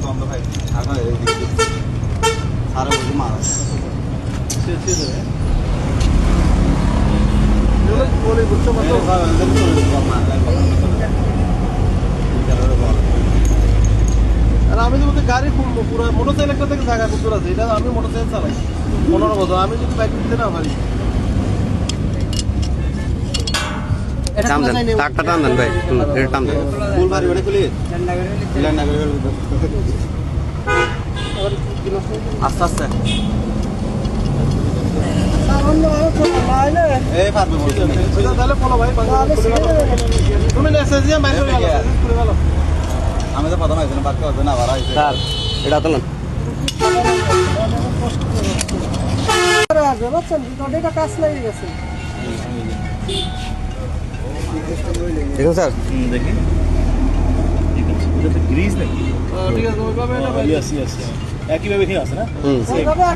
গন্ধ ভাই এখন সারা বলছি মারা আর আমি যদি গাড়ি খুলবো পুরো মোটরসাইকেল একটা থেকে জায়গা কুকুর আছে এটা আমি মোটরসাইকেল চালাই 15 বছর আমি যদি বাইক দিতে না পারি টান দেন টাকটা টান দেন ভাই এটা টান দেন ফুল ভারি বড় খুলি লাইন না করে আস্তে আস্তে এই পারবে বলছি তাহলে ফলো ভাই তুমি মেসেজ দিয়ে মাইরে খুলে ভালো আমি তো প্রথম আইছিলাম বাকি হবে না আবার আইছে স্যার এটা তো না দেখুন স্যার দেখি এটা তো গ্রিজ নাকি ঠিক আছে ওইভাবে ইয়েস ইয়েস একইভাবে ঠিক আছে না হুম